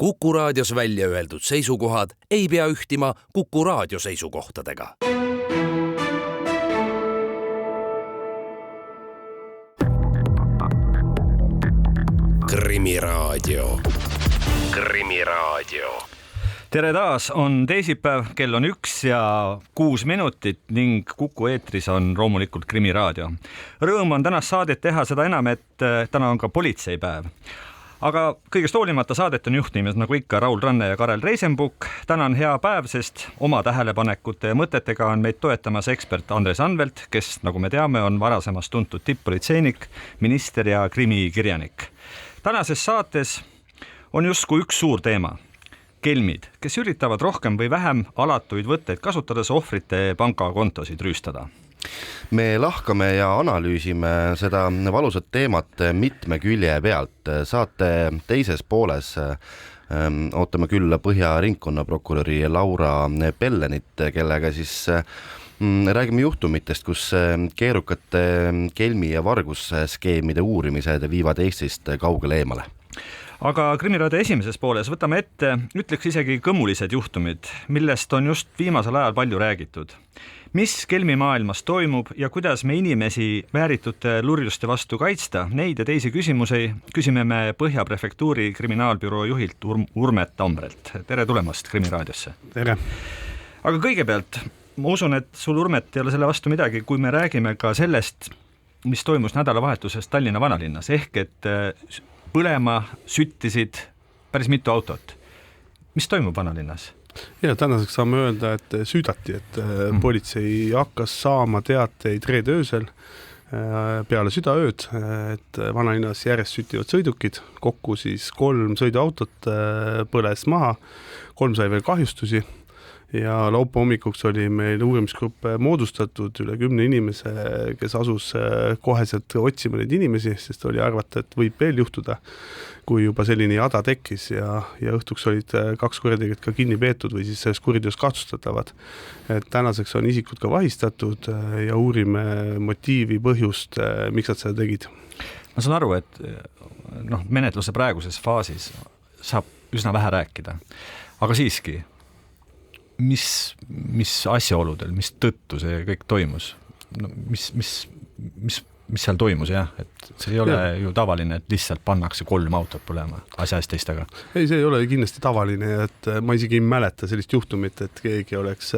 Kuku Raadios välja öeldud seisukohad ei pea ühtima Kuku Raadio seisukohtadega. Krimiraadio. Tere taas, on teisipäev, kell on 1 ja 6 minutit ning Kuku eetris on loomulikult Krimiraadio. Rõõm on tänast saadet teha, seda enam, et täna on ka politseipäev. Aga kõigest hoolimata saadet on juhtnimed nagu ikka Raul Ranne ja Karel Reisenbuk. Täna on hea päev, sest oma tähelepanekute ja mõtetega on meid toetamas ekspert Andres Anvelt, kes, nagu me teame, on varasemast tuntud tipp-politseinik, minister ja krimikirjanik. Tänases saates on justkui üks suur teema. Kelmid, kes üritavad rohkem või vähem alatuid võtteid kasutades ohvrite pangakontosid rüüstada. Me lahkame ja analüüsime seda valusat teemat mitme külje pealt. Saate teises pooles ootame küll Põhja ringkonnaprokuröri Laura Pellenit, kellega siis räägime juhtumitest, kus keerukate kelmi- ja vargusskeemide uurimised viivad Eestist kaugele eemale. Aga Krimiraadio esimeses pooles võtame ette, ütleks isegi kõmulised juhtumid, millest on just viimasel ajal palju räägitud. Mis kelmimaailmas toimub ja kuidas me inimesi vääritute lurjuste vastu kaitsta, neid ja teisi küsimusi küsime me Põhja prefektuuri kriminaalbüroo juhilt Urmet Tambrelt. Tere tulemast Krimiraadiosse. Tere. Aga kõigepealt, ma usun, et sul Urmet ei ole selle vastu midagi, kui me räägime ka sellest, mis toimus nädalavahetusest Tallinna vanalinnas, ehk et põlema süttisid päris mitu autot. Mis toimub vanalinnas? Ja tänaseks saame öelda, et süüdati, et politsei hakkas saama teateid reede öösel peale südaööd, et vanalinnas järjest süttivad sõidukid, kokku siis 3 sõiduautot põles maha, 3 sai veel kahjustusi ja laupäeva hommikuks oli meil uurimisgrupp moodustatud üle 10 inimese, kes asus koheselt otsima neid inimesi, sest oli arvata, et võib veel juhtuda, kui juba selline jada tekkis ja õhtuks olid 2 kurjategijat ka kinni peetud või siis selles kuriteos kahtlustatavad. Et tänaseks on isikud ka vahistatud ja uurime motiivi, põhjust, miks nad seda tegid. Ma saan aru, et menetluse praeguses faasis saab üsna vähe rääkida, aga siiski, mis asjaoludel, mis tõttu see kõik toimus? Mis seal toimus, jah? Et see ei ole ju tavaline, et lihtsalt pannakse 3 autot põlema asja eest teistega. Ei, see ei ole kindlasti tavaline, et ma isegi ei mäleta sellist juhtumit, et keegi oleks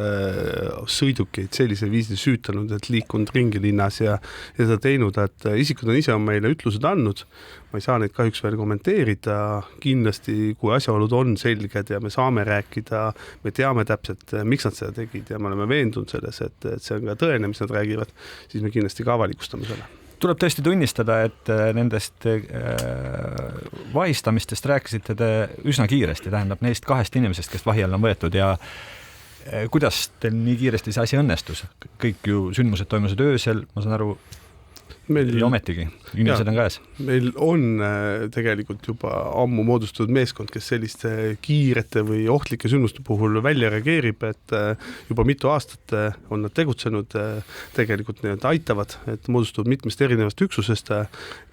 sõidukeid sellisel viisil süütanud, et liikunud ringi linnas ja seda teinud, et isikud on ise meile ütlused andnud. Ma ei saa neid kahjuks veel kommenteerida. Kindlasti, kui asjaolud on selged ja me saame rääkida, me teame täpselt, miks nad seda tegid ja me oleme veendunud selles, et see on ka tõene, mis nad räägivad, siis me kindlasti ka avalikustame selle. Tuleb tõesti tunnistada, et nendest vahistamistest rääkisite te üsna kiiresti, tähendab neist 2 inimesest, kes vahi all on võetud ja kuidas teil nii kiiresti see asi õnnestus? Kõik ju sündmused toimusid öösel, ma saan aru, ja ometigi, inimesed on käes. Meil on tegelikult juba ammu moodustatud meeskond, kes selliste kiirete või ohtlike sündmuste puhul välja reageerib, et juba mitu aastat on nad tegutsenud, tegelikult need aitavad, et moodustuvad mitmest erinevast üksusest,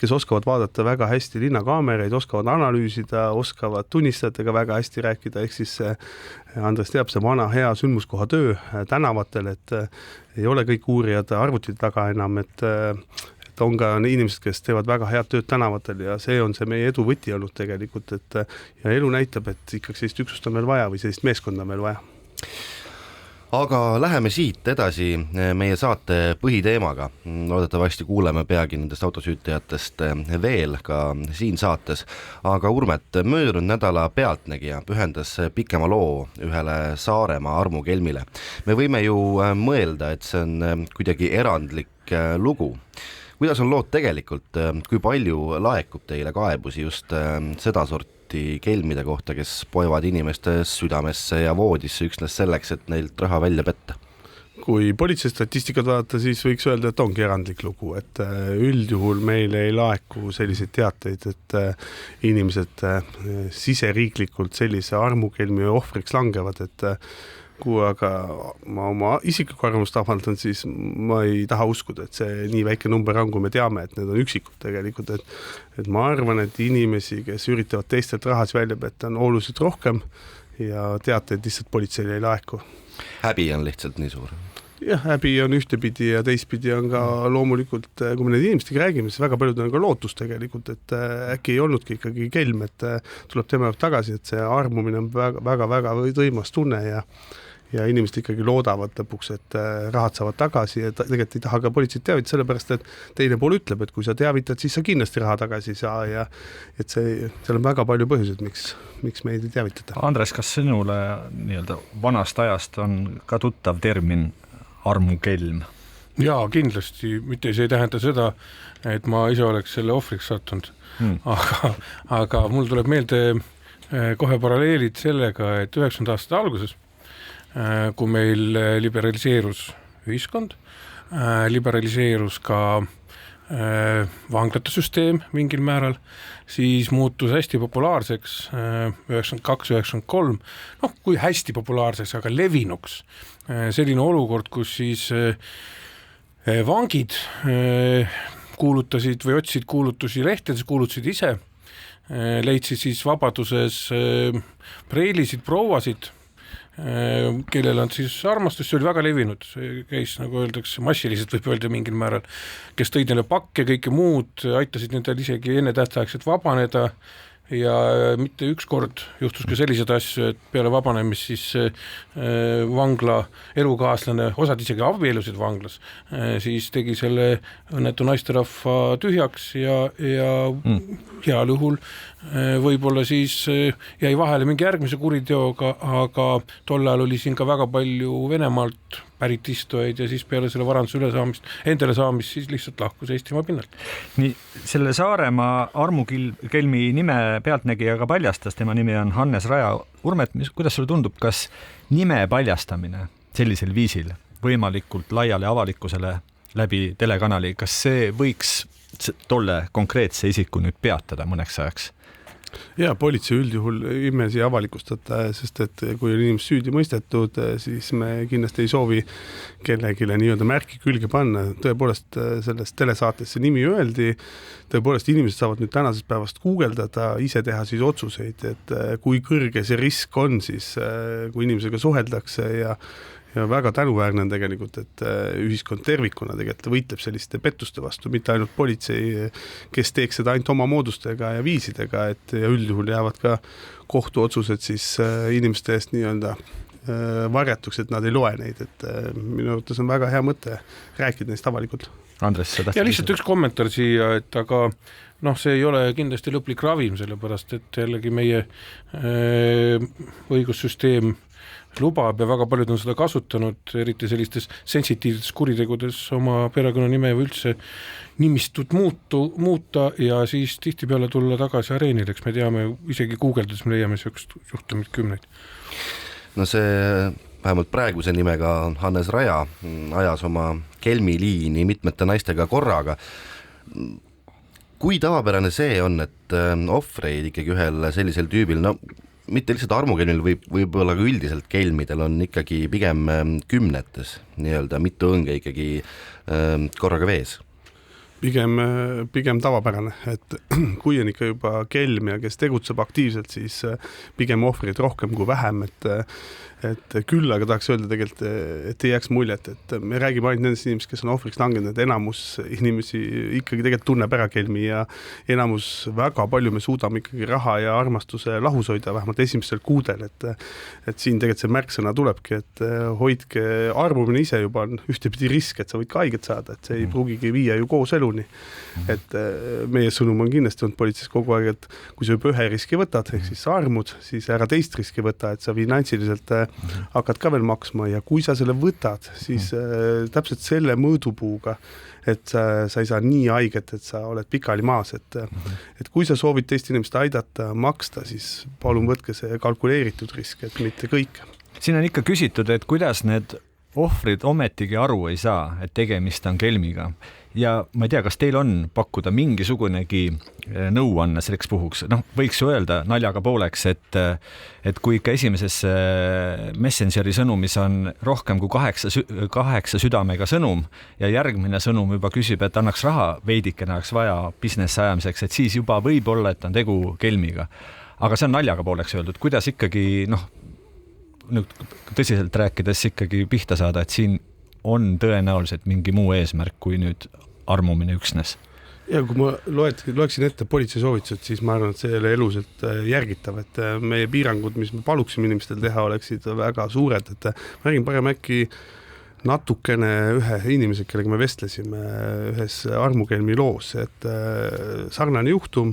kes oskavad vaadata väga hästi linnakaamereid, oskavad analüüsida, oskavad tunnistajatega väga hästi rääkida, ehk siis Andres teab see vana hea sündmuskoha töö tänavatel, et ei ole kõik uurijad arvutid taga enam, et on ka inimesed, kes teevad väga head tööd tänavatel ja see on see meie edu võti olnud tegelikult, et ja elu näitab, et ikkagi sellist üksust on veel vaja või sellist meeskonda on veel vaja. Aga läheme siit edasi meie saate põhiteemaga. Loodetavasti kuuleme peagi nendest autosüütajatest veel ka siin saates. Aga Urmet, möödunud nädala Pealtnägija pühendas pikema loo ühele Saaremaa Armu kelmile. Me võime ju mõelda, et see on kuidagi erandlik lugu. Kuidas on lood tegelikult, kui palju laekub teile kaebusi just seda sorti kelmide kohta, kes poevad inimeste südamesse ja voodisse üksnes selleks, et neilt raha välja petta? Kui politsei statistikat vaadata, siis võiks öelda, et ongi erandlik lugu, et üldjuhul meil ei laeku selliseid teateid, et inimesed siseriiklikult sellise armukelmi ohvriks langevad, et aga ma oma isiklikku arvamust avaldan, siis ma ei taha uskuda, et see nii väike number on, kui me teame, et need on üksikud tegelikult, et ma arvan, et inimesi, kes üritavad teistelt rahas välja petta, on oluliselt rohkem ja teateid lihtsalt politseile ei laeku. Häbi on lihtsalt nii suur. Jah, häbi on ühtepidi ja teistpidi on ka loomulikult, kui me need inimestega räägime, siis väga paljud on ka lootus tegelikult, et äkki ei olnudki ikkagi kelm, et tuleb tema tagasi, et see armumine on väga võimas tunne ja inimesed ikkagi loodavad lõpuks, et rahad saavad tagasi ja tegelikult ei taha ka politseid teavitada, sellepärast et teine pool ütleb, et kui sa teavitad, siis sa kindlasti raha tagasi ei saa ja et seal on väga palju põhjuseid, miks meid ei teavitada. Andres, kas sinule nii-öelda vanast ajast on ka tuttav termin armukelm? Jaa, kindlasti, mitte see ei tähenda seda, et ma ise oleks selle ohvriks sattunud, aga mul tuleb meelde kohe paralleelid sellega, et 90 aastate alguses, kui meil liberaliseerus ühiskond, liberaliseerus ka vanglate süsteem mingil määral, siis muutus hästi populaarseks 92-93, kui hästi populaarseks, aga levinuks selline olukord, kus siis vangid kuulutasid või otsisid kuulutusi lehtedes, kuulutasid ise, leidsid siis vabaduses preilisid, prouasid, kellel on siis armastus, see oli väga levinud, see käis, nagu öeldakse, massiliselt võib öelda mingil määral, kes tõid neile pakke, kõike muud, aitasid nendel isegi enne tähtaegselt vabaneda ja mitte ükskord juhtus ka sellised asju, et peale vabanemist siis vangla elukaaslane, osad isegi abiellusid vanglas, siis tegi selle õnnetu naisterahva tühjaks ja heal juhul võib-olla siis jäi vahele mingi järgmise kuriteoga, aga tol ajal oli siin ka väga palju Venemaalt pärit istujaid ja siis peale selle varanduse endale saamist siis lihtsalt lahkus Eestimaa pinnalt. Nii, selle Saaremaa armukelmi nime pealtnägija ka paljastas, tema nimi on Hannes Raja. Urmet, kuidas sulle tundub, kas nime paljastamine sellisel viisil võimalikult laiale avalikkusele läbi telekanali, kas see võiks tolle konkreetse isiku nüüd peatada mõneks ajaks? Ja politsei üldjuhul imesi avalikustada, sest et kui on inimest süüdi mõistetud, siis me kindlasti ei soovi kellegile nii-öelda märki külge panna. Tõepoolest sellest telesaatesse nimi öeldi, tõepoolest inimesed saavad nüüd tänasest päevast guugeldada, ise teha siis otsuseid, et kui kõrge see risk on siis, kui inimesega suheldakse ja väga tänuväärne on tegelikult, et ühiskond tervikuna tegelikult võitleb selliste pettuste vastu, mitte ainult politsei, kes teeks seda ainult oma moodustega ja viisidega, et ja üldjuhul jäävad ka kohtuotsused siis inimeste eest nii-öelda varjatuks, et nad ei loe neid, et minu arvates on väga hea mõte rääkida neist avalikult. Andres, ja lihtsalt üks kommentaar siia, et aga see ei ole kindlasti lõplik ravim, sellepärast et jällegi meie õigussüsteem lubab ja väga paljud on seda kasutanud, eriti sellistes sensitiivsetes kuritegudes oma perekonnanime või üldse nimistut muuta ja siis tihtipeale tulla tagasi areenile, eks me teame, isegi guugeldades me leiame sellist juhtumit kümneid. No see vähemalt praeguse nimega Hannes Raja ajas oma kelmiliini mitmete naistega korraga. Kui tavapärane see on, et ohvreid ikkagi ühel sellisel tüübil, mitte lihtsalt armukelmil, võib-olla ka üldiselt kelmidel on ikkagi pigem kümnetes, nii-öelda mitu õnge ikkagi korraga vees? Pigem tavapärane, et kui on ikka juba kelm ja kes tegutseb aktiivselt, siis pigem ohvrid rohkem kui vähem, et küll, aga tahaks öelda tegelikult, et ei jääks muljet, et me räägime ainult nendest inimesed, kes on ohvriks langenud, et enamus inimesi ikkagi tegelikult tunneb ära kelmi ja enamus väga palju me suudame ikkagi raha ja armastuse lahus hoida, vähemalt esimestel kuudel, et siin tegelikult see märksõna tulebki, et hoidke, armumine ise juba on ühtepidi risk, et sa võid ka haiget saada, et see ei pruugigi viia ju koos eluni. Et meie sõnum on kindlasti olnud politseis kogu aeg, et kui sa juba ühe riski võtad, ehk siis sa armud, siis ära teist riski võta, et sa finantsiliselt hakkad ka veel maksma ja kui sa selle võtad, siis täpselt selle mõõdupuuga, et sa ei saa nii haiget, et sa oled pikali maas, et kui sa soovid teist inimest aidata, maksta, siis palun võtke see kalkuleeritud risk, et mitte kõik. Siin on ikka küsitud, et kuidas need ohvrid ometigi aru ei saa, et tegemist on kelmiga ja ma ei tea, kas teil on pakkuda mingisugunegi nõuanne selleks puhuks, võiks ju öelda naljaga pooleks, et kui ikka esimeses Messengeri sõnumis on rohkem kui 8 südamega sõnum ja järgmine sõnum juba küsib, et annaks raha veidikene oleks vaja business ajamiseks, et siis juba võib olla, et on tegu kelmiga. Aga see on naljaga pooleks öeldud, kuidas ikkagi tõsiselt rääkides ikkagi pihta saada, et siin on tõenäoliselt mingi muu eesmärk kui nüüd armumine üksnes. Ja kui ma loeksin ette politsei soovitused, siis ma arvan, et see ei ole eluselt järgitav, et meie piirangud, mis me paluksime inimestel teha, oleksid väga suured, et ma räägin parem äkki natukene ühe inimesega, kellega me vestlesime ühes armukelmi loos, et sarnane juhtum,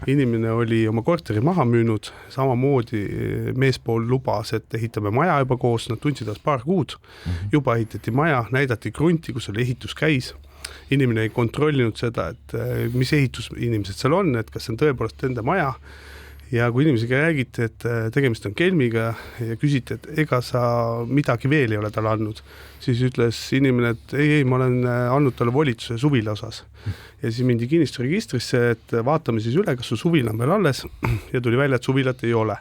inimene oli oma korteri maha müünud, samamoodi meespool lubas, et ehitame maja juba koos, nad tundsid paar kuud, juba ehitati maja, näidati krunti, kus oli ehitus käis. Inimene ei kontrollinud seda, et mis ehitus inimesed seal on, et kas see on tõepoolest enda maja. Ja kui inimesega räägiti, et tegemist on kelmiga ja küsiti, et ega sa midagi veel ei ole talle andnud, siis ütles inimene, et ei, ma olen andnud talle volituse suvila osas. Ja siis mindi kinnisturegistrisse, et vaatame siis üle, kas su suvil on veel alles ja tuli välja, et suvilat ei ole.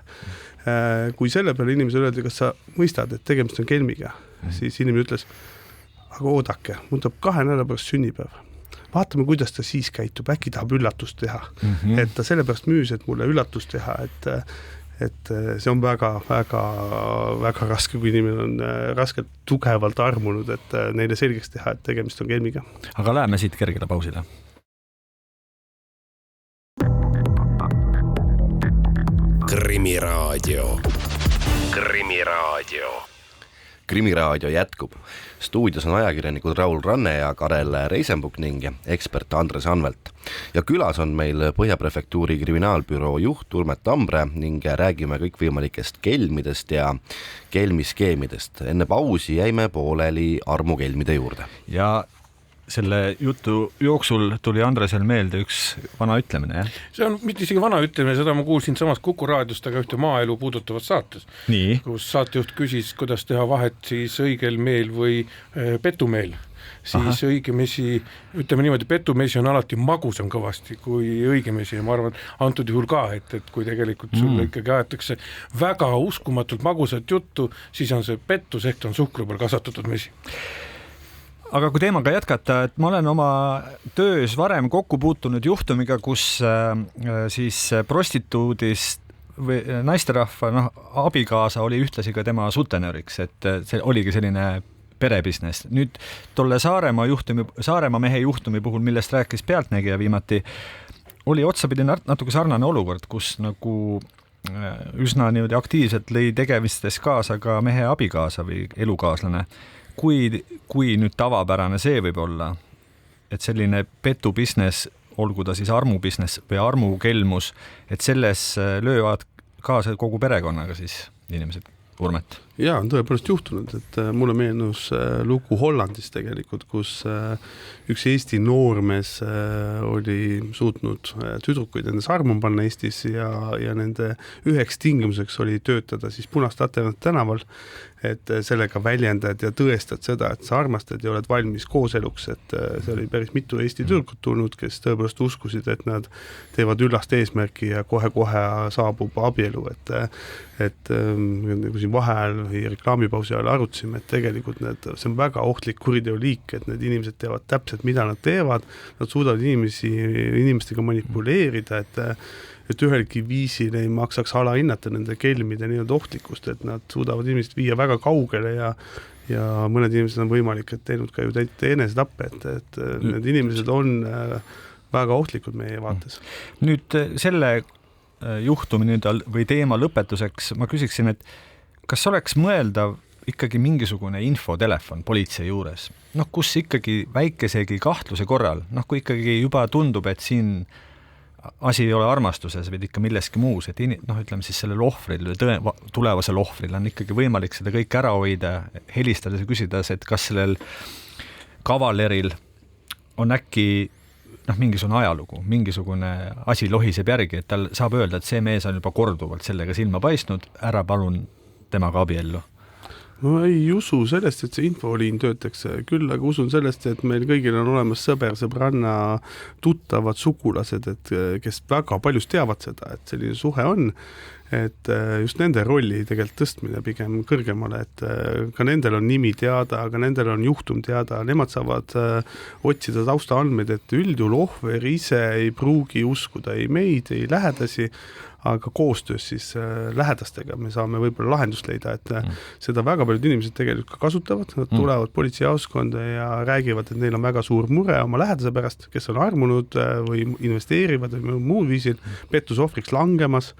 Kui selle peale inimesele öeldi, kas sa mõistad, et tegemist on kelmiga, siis inimene ütles, aga oodake, mul tuleb 2 nädala pärast sünnipäev. Vaatame, kuidas ta siis käitub, äkki tahab üllatust teha. Et ta sellepärast müüs, et mulle üllatust teha, et see on väga raske, kui inimene on raskelt tugevalt armunud, et neile selgeks teha, et tegemist on kelmiga. Aga läheme siit kergele pausile. Krimiraadio. Krimiraadio jätkub. Stuudios on ajakirjanikud Raul Ranne ja Karel Reisenbuk ning ekspert Andres Anvelt. Ja külas on meil Põhjaprefektuuri kriminaalbüroo juht Urmet Tambre ning räägime kõikvõimalikest kelmidest ja kelmiskeemidest. Enne pausi jäime pooleli armukelmide juurde. Ja selle jutu jooksul tuli Andresel meelde üks vana ütlemine, jah? See on mitte isegi vana ütlemine, seda ma kuulsin samas Kuku raadiost, aga ühte maaelu puudutavat saates. Nii. Kus saatejuht küsis, kuidas teha vahet siis õigel meel või petumeel. Siis õigemesi, ütleme niimoodi, petumesi on alati magusam kõvasti kui õigemesi ja ma arvan, antud juhul ka, et kui tegelikult sulle ikkagi aetakse väga uskumatult magusat juttu, siis on see pettus ehk on suhkru peal kasvatatud mesi. Aga kui teemaga jätkata, et ma olen oma töös varem kokku puutunud juhtumiga, kus siis prostituudist või naisterahva abikaasa oli ühtlasi ka tema sutenööriks, et see oligi selline perebisnes. Nüüd tolle Saaremaa mehe juhtumi puhul, millest rääkis Pealtnägija viimati, oli otsapidi natuke sarnane olukord, kus nagu üsna niimoodi aktiivselt lõi tegevistes kaasa ka mehe abikaasa või elukaaslane. Kui nüüd tavapärane see võib olla, et selline petubisnes, olgu ta siis armubisnes või armukelmus, et selles löövad kaasa kogu perekonnaga siis inimesed, Urmet? Jaa, on tõepoolest juhtunud, et mulle meenus lugu Hollandis tegelikult, kus üks Eesti noormees oli suutnud tüdrukuid endas armu panna Eestis ja nende üheks tingimuseks oli töötada siis Punast Laternat tänaval, et sellega väljendad ja tõestad seda, et sa armastad ja oled valmis kooseluks, et see oli päris mitu Eesti tüdrukut tulnud, kes tõepoolest uskusid, et nad teevad üllast eesmärki ja kohe-kohe saabub abielu, et kui siin vahel või reklaamipausi ajal arutasime, et tegelikult see on väga ohtlik kuriteoliik, et need inimesed teevad täpselt, mida nad teevad, nad suudavad inimestega manipuleerida, et ühelgi viisil ei maksaks alahinnata nende kelmide nii-öelda ohtlikkust, et nad suudavad inimesed viia väga kaugele ja mõned inimesed on võimalik, et teinud ka ju enesetappe, et need inimesed on väga ohtlikud meie vaates. Nüüd selle juhtumi või teema lõpetuseks ma küsiksin, et kas oleks mõeldav ikkagi mingisugune infotelefon politsei juures, kus ikkagi väikesegi kahtluse korral, kui ikkagi juba tundub, et siin asi ei ole armastuses, vaid ikka milleski muus, et ütleme siis sellel ohvril või tulevasel ohvril on ikkagi võimalik seda kõik ära hoida, helistades ja küsides, et kas sellel kavaleril on äkki mingisugune ajalugu, mingisugune asi lohiseb järgi, et tal saab öelda, et see mees on juba korduvalt sellega silma paistnud, ära palun temaga abiellu. Ma ei usu sellest, et see infoliin töötaks, küll aga usun sellest, et meil kõigil on olemas sõber, sõbranna, tuttavad, sugulased, et kes väga paljus teavad seda, et selline suhe on, et just nende rolli tegelikult tõstmine pigem kõrgemale, et ka nendel on nimi teada, aga nendel on juhtum teada, nemad saavad otsida taustaandmeid, et üldjuhul ohver ise ei pruugi uskuda ei meid, ei lähedasi, aga koostöös siis lähedastega me saame võib-olla lahendust leida, et seda väga paljud inimesed tegelikult ka kasutavad, nad tulevad politseijaoskonda ja räägivad, et neil on väga suur mure oma lähedase pärast, kes on armunud või investeerivad või muul viisil pettusohvriks langemas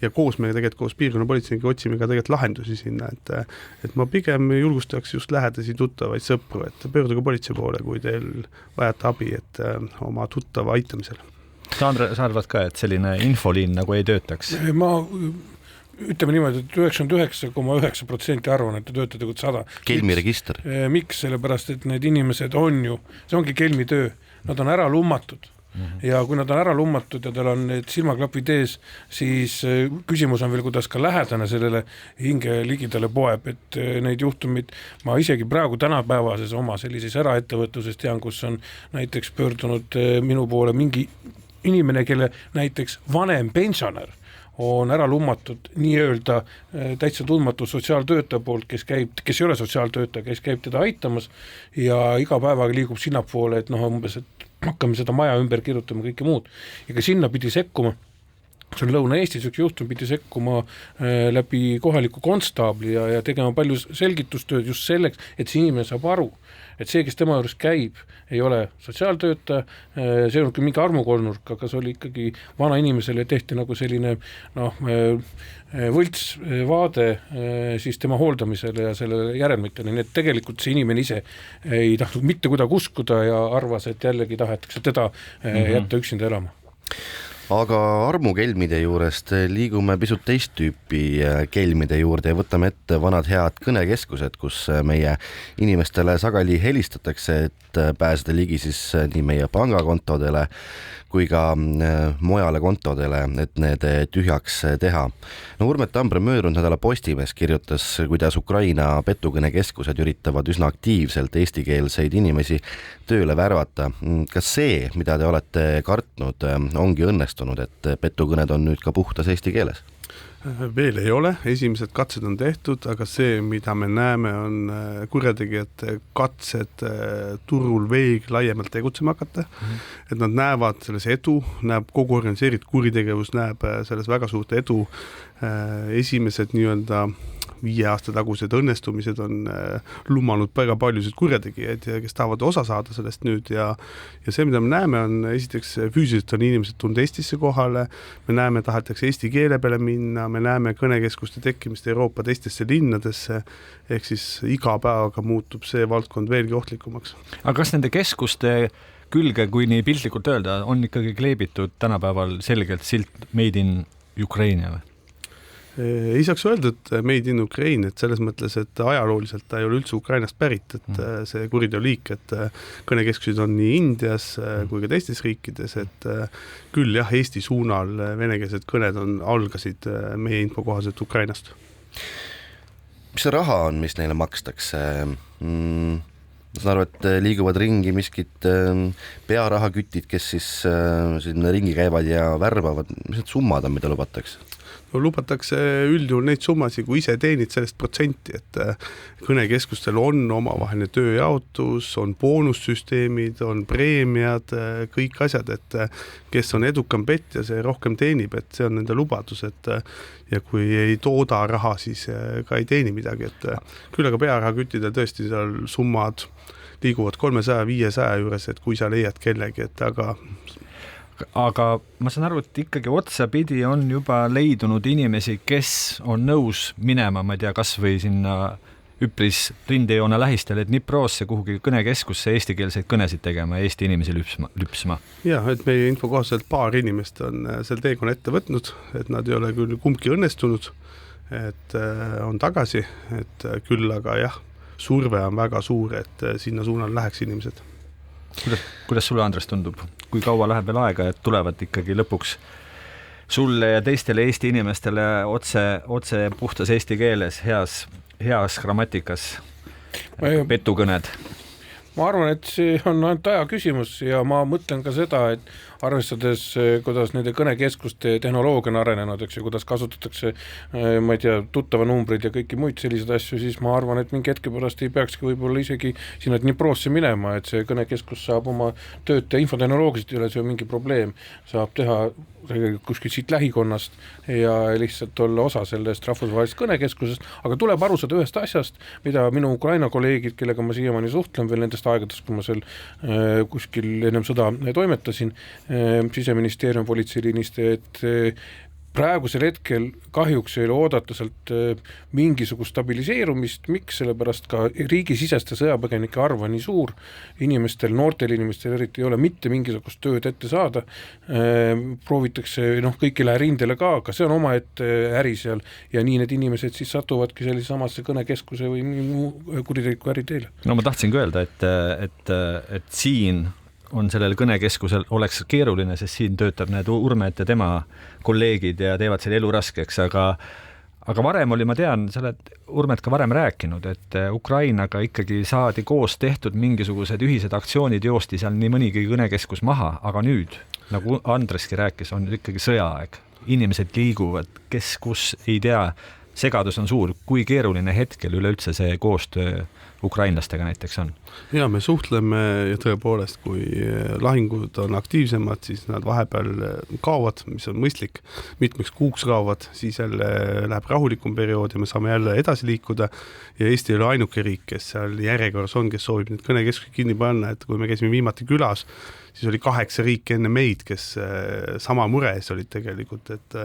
ja koos me tegelikult koos piirkonna politseiniga otsime ka tegelikult lahendusi sinna, et ma pigem julgustaks just lähedasi, tuttavaid, sõpru, et pöörduge politsei poole, kui teil vajate abi, et oma tuttava aitamisel. Sandra, sa arvad ka, et selline infoliin nagu ei töötaks? Ma ütleme niimoodi, et 99,9% arvan, et te töötate kui 100. Kelmi register. Miks? Sellepärast, et need inimesed on ju, see ongi kelmi töö, nad on ära lummatud. Ja kui nad on ära lummatud ja tal on need silmaklapid ees, siis küsimus on veel, kuidas ka lähedane sellele hinge ligidale poeb, et neid juhtumid ma isegi praegu tänapäevases oma sellises eraettevõtluses tean, kus on näiteks pöördunud minu poole mingi inimene, kelle näiteks vanem pensionär on ära lummatud nii-öelda täitsa tundmatu sotsiaaltöötaja poolt, kes ei ole sotsiaaltöötaja, kes käib teda aitamas ja iga päevaga liigub sinnapoole, et umbes, et hakkame seda maja ümber kirjutama kõike muud. Ja ka sinna pidi sekkuma, see on Lõuna-Eestis üks juhtum, pidi sekkuma läbi kohaliku konstaabli ja tegema palju selgitustööd just selleks, et see inimene saab aru, et see, kes tema juures käib, ei ole sotsiaaltöötaja, see on mingi armukolnurk, aga see oli ikkagi vana inimesele tehti nagu selline võlts vaade siis tema hooldamisele ja sellele järelmitele, nii et tegelikult see inimene ise ei tahtnud mitte kuidagi uskuda ja arvas, et jällegi tahetakse teda jätta üksinda elama. Aga armukelmide juurest liigume pisut teist tüüpi kelmide juurde ja võtame ette vanad head kõnekeskused, kus meie inimestele sageli helistatakse, et pääseda ligi siis nii meie pangakontodele kui ka mujale kontodele, et need tühjaks teha. No Urmet Tambre möödunud nädala Postimees kirjutas, kuidas Ukraina petukõnekeskused üritavad üsna aktiivselt eestikeelseid inimesi tööle värvata. Kas see, mida te olete kartnud, ongi õnnestunud, et petukõned on nüüd ka puhtas eesti keeles? Veel ei ole, esimesed katsed on tehtud, aga see, mida me näeme, on kurjategijate katsed turul veeg laiemalt tegutsema hakata. Et nad näevad selles edu, näeb kogu organiseeritud kuritegevus, näeb selles väga suurt edu. Esimesed nii-öelda 5 aasta tagused õnnestumised on lumanud väga paljusid kurjategijaid, kes tahavad osa saada sellest nüüd ja see, mida me näeme, on esiteks füüsiliselt on inimesed tulnud Eestisse kohale, me näeme, tahetakse eesti keele peale minna, me näeme kõnekeskuste tekkimist Euroopa teistesse linnadesse, ehk siis iga päevaga muutub see valdkond veelgi ohtlikumaks. Aga kas nende keskuste külge, kui nii piltlikult öelda, on ikkagi kleebitud tänapäeval selgelt silt Made in Ukraine või? Ei saaks öelda, et Made in Ukraine, et selles mõtles, et ajalooliselt ta ei ole üldse Ukrainast pärit, et see kuriteoliik, et kõnekeskused on nii Indias kui ka teistes riikides, et küll jah, Eesti suunal venekeelsed kõned algasid meie info kohaselt Ukrainast. Mis see raha on, mis neile makstakse? Ma saan aru, et liiguvad ringi miskid pearahakütid, kes siis sinna ringi käivad ja värbavad. Mis need summad on, mida lubatakse? Lubatakse üldjuhul neid summasid, kui ise teenid sellest protsenti, et kõnekeskustel on omavaheline tööjaotus, on boonussüsteemid, on preemiad, kõik asjad, et kes on edukam petja, see rohkem teenib, et see on nende lubadus, et ja kui ei tooda raha, siis ka ei teeni midagi, et küll aga pearahaküttidel tõesti seal summad liiguvad 300-500 juures, et kui sa leiad kellegi, et aga ma saan aru, et ikkagi otsapidi on juba leidunud inimesi, kes on nõus minema, ma ei tea, kas või sinna üpris rindejoone lähistele, et Dniprosse kuhugi kõnekeskusse eestikeelseid kõnesid tegema ja Eesti inimesi lüpsma. Jah, et meie info kohaselt paar inimest on seal teekonna ette võtnud, et nad ei ole küll kumbki õnnestunud, et on tagasi, et küll aga jah, surve on väga suur, et sinna suunal läheks inimesed. Kuidas sulle, Andres, tundub? Kui kaua läheb veel aega, et tulevad ikkagi lõpuks sulle ja teistele Eesti inimestele otse puhtas eesti keeles, heas grammatikas petukõned? Ma arvan, et see on ainult aja küsimus ja ma mõtlen ka seda, et arvestades, kuidas nende kõnekeskuste tehnoloogia on arenenud, eks ju, kuidas kasutatakse, ma ei tea, tuttava numbrid ja kõiki muid selliseid asju, siis ma arvan, et mingi hetke pärast ei peakski võib-olla isegi sinna Dniprosse minema, et see kõnekeskus saab oma tööd ja infotehnoloogiliselt ei ole see mingi probleem, saab teha kuskil siit lähikonnast ja lihtsalt olla osa sellest rahvusvahelisest kõnekeskusest, aga tuleb aru saada ühest asjast, mida minu Ukraina kolleegid, kellega ma siiamaani suhtlen veel nendest aegadest, kui ma seal kuskil ennem sõda toimetasin, Siseministeeriumi politseiliinist, et praegusel hetkel kahjuks ei ole oodata sealt mingisugust stabiliseerumist, miks, sellepärast ka riigisiseste sõjapõgenike arv on nii suur, inimestel, noortel inimestel eriti ei ole mitte mingisugust tööd ette saada, proovitakse, kõik ei lähe rindele ka, aga see on omaette äri seal ja nii need inimesed siis satuvadki sellise samasse kõnekeskuse või kuritegeliku äri teele. No ma tahtsingi öelda, et siin on sellel kõnekeskusel oleks keeruline, sest siin töötab need Urmet ja tema kolleegid ja teevad selle elu raskeks, aga varem oli, ma tean, sa oled Urmet ka varem rääkinud, et Ukrainaga ikkagi saadi koos tehtud mingisugused ühised aktsioonid, joosti seal nii mõnigi kõnekeskus maha, aga nüüd, nagu Andreski rääkis, on ikkagi sõjaaeg. Inimesed liiguvad, kes kus ei tea, segadus on suur, kui keeruline hetkel üleüldse see koostöö ukrainlastega näiteks on? Ja me suhtleme ja tõepoolest, kui lahingud on aktiivsemad, siis nad vahepeal kaovad, mis on mõistlik, mitmeks kuuks kaovad, siis jälle läheb rahulikum periood ja me saame jälle edasi liikuda ja Eesti ei ole ainuke riik, kes seal järjekorras on, kes soovib need kõnekeskused kinni panna, et kui me käisime viimati külas, siis oli 8 riiki enne meid, kes sama mure ees olid tegelikult, et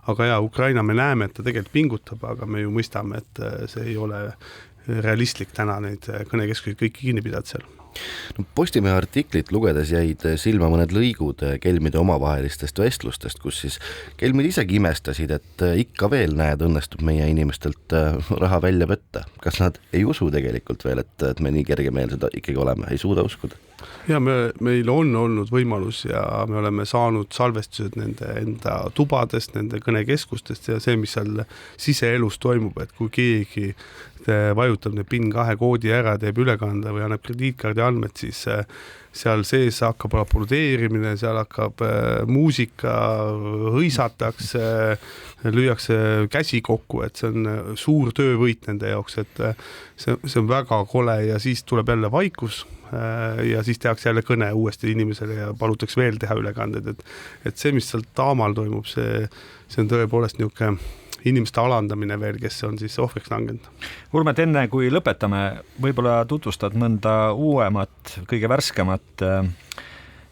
aga ja Ukraina me näeme, et ta tegelikult pingutab, aga me ju mõistame, et see ei ole realistlik täna neid kõnekeskusi kõiki kinni pidada seal. No, Postimehe artiklit lugedes jäid silma mõned lõigud kelmide omavahelistest vestlustest, kus siis kelmid isegi imestasid, et ikka veel näed, õnnestub meie inimestelt raha välja võtta. Kas nad ei usu tegelikult veel, et me nii kergemeelsed ikkagi oleme, ei suuda uskuda? Ja meil on olnud võimalus ja me oleme saanud salvestused nende enda tubadest, nende kõnekeskustest ja see, mis seal siseelus toimub, et kui keegi vajutab need PIN 2 koodi ära, teeb ülekande või annab krediitkaardi andmed, siis seal sees hakkab aplodeerimine, seal hakkab muusika, hõisatakse, lüüakse käsi kokku, et see on suur töövõit nende jaoks, et see on väga kole ja siis tuleb jälle vaikus ja siis tehakse jälle kõne uuesti inimesele ja palutakse veel teha ülekanded, et see, mis seal taamal toimub, see on tõepoolest niisugune inimeste alandamine veel, kes on siis ohvriks langenud. Urmet, enne kui lõpetame, võib-olla tutvustad mõnda uuemat, kõige värskemat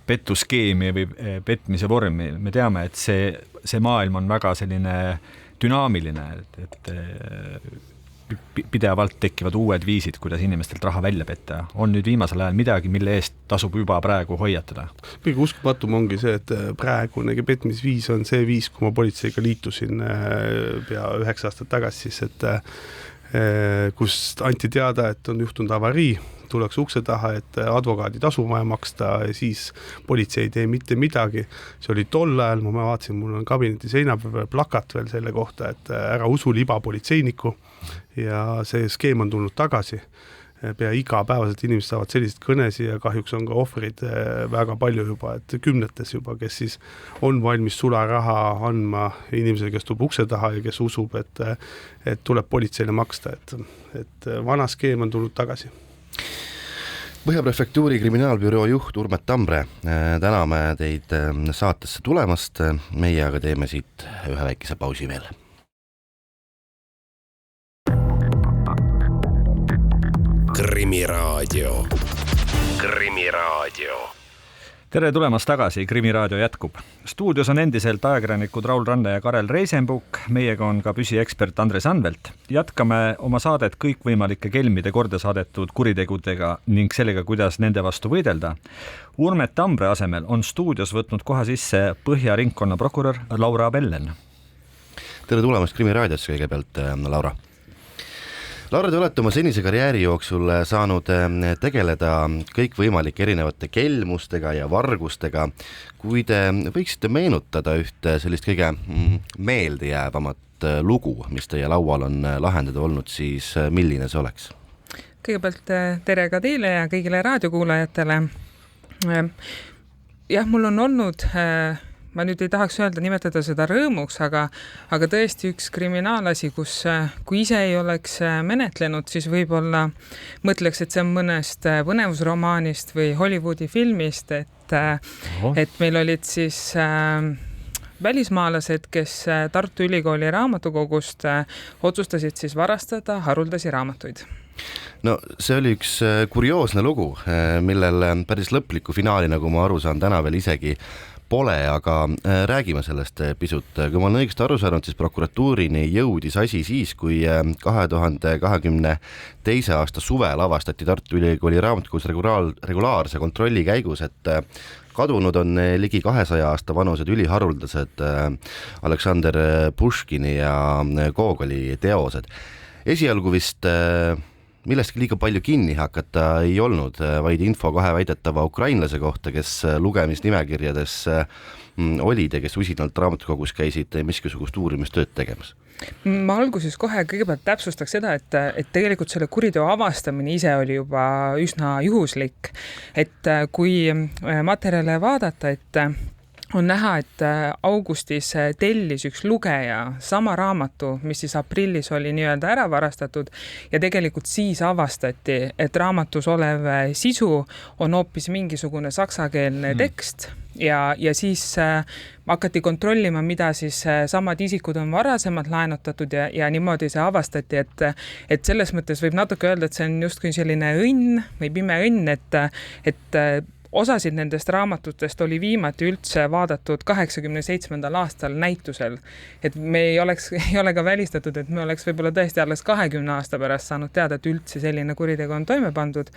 petuskeemi või petmise vormi. Me teame, et see maailm on väga selline dünaamiline, et pidevalt tekivad uued viisid, kuidas inimestelt raha välja petta. On nüüd viimasel ajal midagi, mille eest tasub juba praegu hoiatada? Kõige uskumatum ongi see, et praegune petmisviis on see viis, kui ma politseiga liitusin pea 9 aastat tagasi, siis et kus anti teada, et on juhtunud avarii, tuleks ukse taha, et advokaadi tasu vaja maksta ja siis politsei ei tee mitte midagi. See oli tol ajal, ma vaatasin, mul on kabineti seina peal plakat veel selle kohta, et ära usu libapolitseiniku ja see skeem on tulnud tagasi. Pea igapäevaselt inimesed saavad sellised kõnesi ja kahjuks on ka ohvrid väga palju juba, et 10 juba, kes siis on valmis sularaha andma inimesele, kes tuleb ukse taha ja kes usub, et tuleb politseile maksta, et vana skeem on tulnud tagasi. Põhja prefektuuri kriminaalbüroo juht Urmet Tambre, täname teid saatesse tulemast, meie aga teeme siit ühe väikese pausi veel. Krimiraadio. Tere tulemast tagasi, Krimiraadio jätkub. Stuudios on endiselt ajakirjanikud Raul Ranne ja Karel Reisenbuk, meiega on ka püsiekspert Andres Anvelt. Jätkame oma saadet kõikvõimalike kelmide korda saadetud kuritegudega ning sellega, kuidas nende vastu võidelda. Urmet Tambre asemel on stuudios võtnud koha sisse Põhja ringkonna prokurör Laura Bellen. Tere tulemast Krimirraadiosse kõigepealt, Laura. Laura, te olete oma senise karjääri jooksul saanud tegeleda kõikvõimalike erinevate kelmustega ja vargustega. Kui te võiksite meenutada ühte sellist kõige meeldejäävamat lugu, mis teie laual on lahendada olnud, siis milline see oleks? Kõigepealt tere ka teile ja kõigile raadiokuulajatele. Jah, mul on olnud, ma nüüd ei tahaks nimetada seda rõõmuks, aga tõesti üks kriminaalasi, kus kui ise ei oleks menetlenud, siis võib-olla mõtleks, et see on mõnest põnevusromaanist või Hollywoodi filmist, et meil olid siis välismaalased, kes Tartu Ülikooli raamatukogust otsustasid siis varastada haruldasi raamatuid. No see oli üks kurioosne lugu, millel päris lõplikku finaali, nagu ma aru saan, täna veel isegi pole, aga räägime sellest pisut. Kui ma olen õigesti aru saanud, siis prokuratuurini jõudis asi siis, kui 2022. aasta suvel avastati Tartu Ülikooli raamatukogus regulaarse kontrolli käigus, et kadunud on ligi 200 aasta vanused üliharuldased Aleksander Puškini ja Gogoli teosed. Esialgu vist millestki liiga palju kinni hakata ei olnud, vaid info kahe väidetava ukrainlase kohta, kes lugemisnimekirjades olid ja kes usinalt raamatukogus käisid miskisugust uurimistööd tegemas. Ma alguses kohe kõigepealt täpsustaks seda, et tegelikult selle kuriteo avastamine ise oli juba üsna juhuslik, et kui materjale vaadata, et on näha, et augustis tellis üks lugeja sama raamatu, mis siis aprillis oli nii-öelda ära varastatud ja tegelikult siis avastati, et raamatus olev sisu on hoopis mingisugune saksakeelne tekst ja siis hakati kontrollima, mida siis samad isikud on varasemalt laenutatud ja niimoodi see avastati, et selles mõttes võib natuke öelda, et see on justkui selline õnn või pime õnn, et osasid nendest raamatutest oli viimati üldse vaadatud 87. aastal näitusel. Et me ei ole ka välistatud, et me oleks võib-olla tõesti alles 20 aasta pärast saanud teada, et üldse selline kuritegu on toime pandud.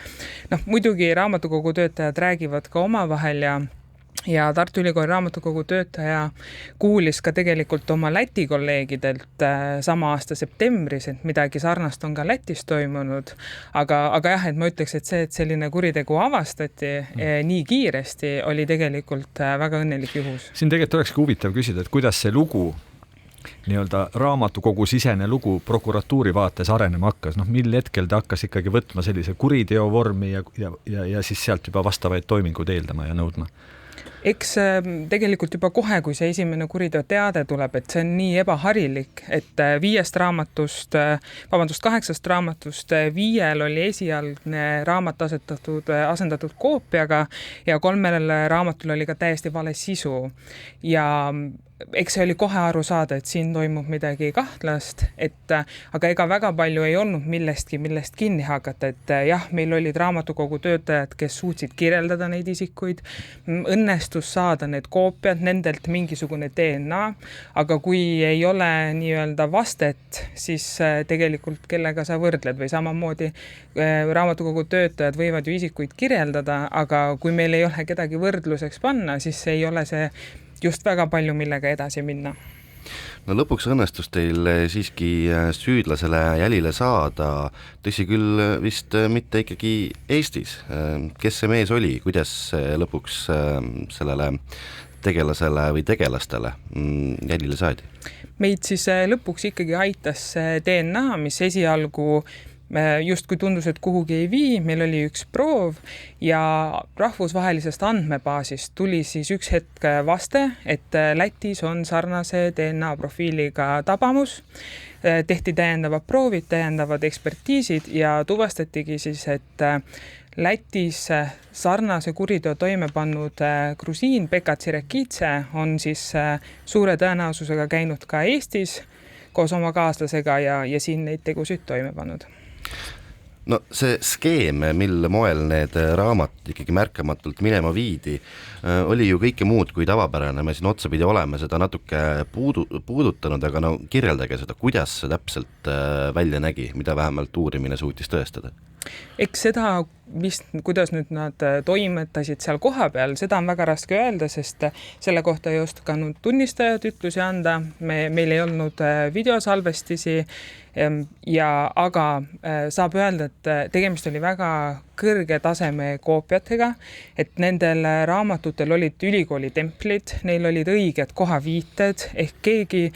Muidugi raamatukogu töötajad räägivad ka omavahel ja Tartu Ülikooli raamatukogu töötaja kuulis ka tegelikult oma Läti kolleegidelt sama aasta septembris, et midagi sarnast on ka Lätis toimunud. Aga jah, et ma ütleks, et selline kuritegu avastati nii kiiresti, oli tegelikult väga õnnelik juhus. Siin tegelikult olekski huvitav küsida, et kuidas see lugu, nii-öelda raamatukogu sisene lugu prokuratuuri vaates arenema hakkas. Mil hetkel ta hakkas ikkagi võtma sellise kuriteo vormi ja siis sealt juba vastavaid toimingud eeldama ja nõudma? Eks tegelikult juba kohe, kui see esimene kuriteo teade tuleb, et see on nii ebaharilik, et 8 raamatust 5 oli esialgne raamat asendatud koopiaga ja 3 raamatul oli ka täiesti vale sisu. Ja eks see oli kohe aru saada, et siin toimub midagi kahtlast, aga ega väga palju ei olnud millest kinni hakata, et jah, meil olid raamatukogu töötajad, kes suutsid kirjeldada neid isikuid, õnnestus saada need koopiad, nendelt mingisugune DNA, aga kui ei ole nii-öelda vastet, siis tegelikult kellega sa võrdled või samamoodi raamatukogu töötajad võivad ju isikuid kirjeldada, aga kui meil ei ole kedagi võrdluseks panna, siis ei ole see just väga palju, millega edasi minna. No lõpuks õnnestus teil siiski süüdlasele jälile saada, tõsi küll vist mitte ikkagi Eestis. Kes see mees oli, kuidas lõpuks sellele tegelasele või tegelastele jälile saadi? Meid siis lõpuks ikkagi aitas DNA, mis esialgu justkui tundus, et kuhugi ei vii, meil oli üks proov ja rahvusvahelisest andmebaasist tuli siis üks hetk vaste, et Lätis on sarnase DNA profiiliga tabamus, tehti täiendavad proovid, täiendavad ekspertiisid ja tuvastatigi siis, et Lätis sarnase kuriteo toime pannud grusiin Beka Tsirekidze on siis suure tõenäosusega käinud ka Eestis koos oma kaaslasega ja siin neid tegusid toime pannud. No see skeem, mil moel need raamat ikkagi märkamatult minema viidi, oli ju kõike muud kui tavapärane. Me siin otsapidi oleme seda natuke puudutanud, aga no kirjeldage seda, kuidas see täpselt välja nägi, mida vähemalt uurimine suutis tõestada? Eks seda, kuidas nüüd nad toimetasid seal koha peal, seda on väga raske öelda, sest selle kohta ei oskanud tunnistajad ütlusi anda, meil ei olnud videosalvestisi, aga saab öelda, et tegemist oli väga kõrge taseme koopiatega, et nendel raamatutel olid ülikooli templid, neil olid õiged kohaviited, ehk keegi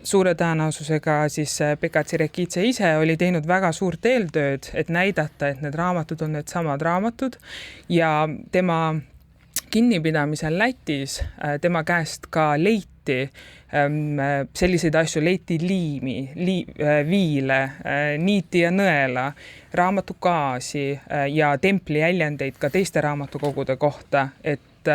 suure tõenäosusega siis Pekka Tsirekidze ise oli teinud väga suurt eeltööd, et näidata, et need raamatud on need samad raamatud ja tema kinnipidamisel Lätis tema käest ka leiti selliseid asju, leiti liimi, viile, niiti ja nõela, raamatugaasi ja templi jäljendeid ka teiste raamatukogude kohta, et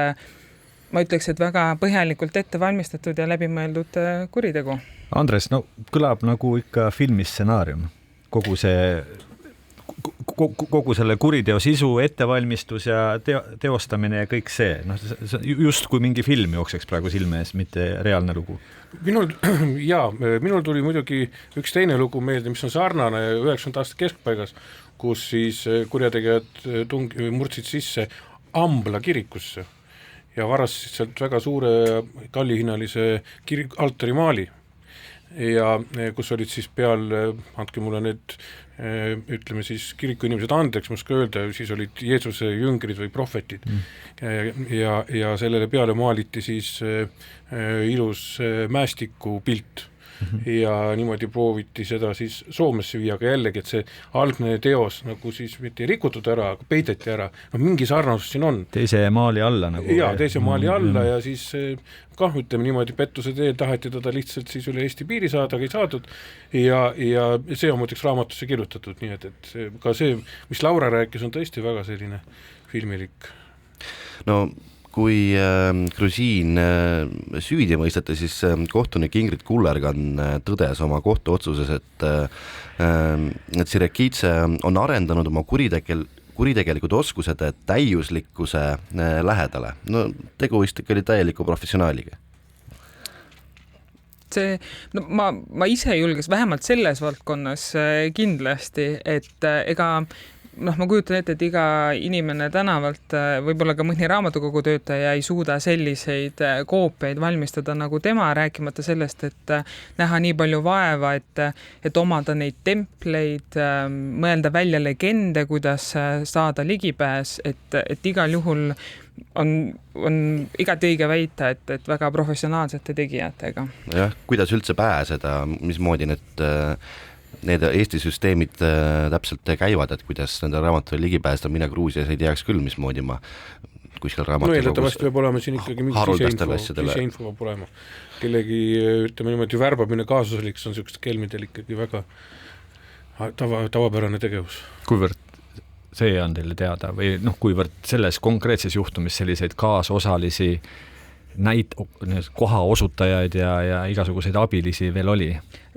ma ütleks, et väga põhjalikult ette valmistatud ja läbimõeldud kuritegu. Andres, no kõlab nagu ikka filmistsenaarium, kogu selle kuriteo sisu, ettevalmistus ja teostamine ja kõik see. No, just kui mingi film jookseks praegu silme ees, mitte reaalne lugu. Minul tuli muidugi üks teine lugu meelde, mis on sarnane 90. aasta keskpaigas, kus siis kurjategijad murdsid sisse Ambla kirikusse ja varastasid sealt väga suure kallihinnalise altarimaali ja kus olid siis peal, andke mulle need ütleme siis kiriku inimesed andeks, ma oska öelda, siis olid Jeesuse jüngrid või prohvetid ja sellele peale maaliti siis ilus mäestiku pilt ja niimoodi prooviti seda siis Soomesse viia, aga jällegi, et see algne teos nagu siis mitte ei rikutud ära, aga peideti ära. No mingi sarnasus siin on. Teise maali alla nagu. Ja, teise maali alla ja siis ütleme niimoodi pettuse teel taheti teda lihtsalt siis üle Eesti piiri saada, aga ei saadud ja see on muideks raamatusse kirjutatud, nii et ka see, mis Laura rääkis, on tõesti väga selline filmilik. No kui Gruziin süüdi mõisteti, siis kohtunik Ingrid Kullergan tõdes oma kohtuotsuses, et Tsirekidze on arendanud oma kuritegelikud oskused täiuslikkuse lähedale. No tegu vist oli täieliku professionaaliga. Ma ise julges vähemalt selles valdkonnas kindlasti, et ega ma kujutan ette, et iga inimene tänavalt, võib-olla ka mõni raamatukogu töötaja ei suuda selliseid koopiaid valmistada nagu tema, rääkimata sellest, et näha nii palju vaeva, et omada neid templeid, mõelda välja legende, kuidas saada ligipääs, et igal juhul on igati õige väita, et väga professionaalsete tegijatega. Jah, kuidas üldse pääseda, mismoodi need Eesti süsteemid täpselt käivad, et kuidas nende raamatule ligi pääseda, mina Gruusias ei teaks küll, mismoodi ma kuskil raamatukogus eeldatavasti peab olema siin ikkagi mingi siseinfo peab olema. Kellegi, ütleme niimoodi, värbamine kaasuseliks on niisugust kelmidel ikkagi väga tavapärane tegevus. Kuivõrd see on teile teada või kuivõrd selles konkreetses juhtumis selliseid kaasosalisi koha osutajaid ja igasuguseid abilisi veel oli?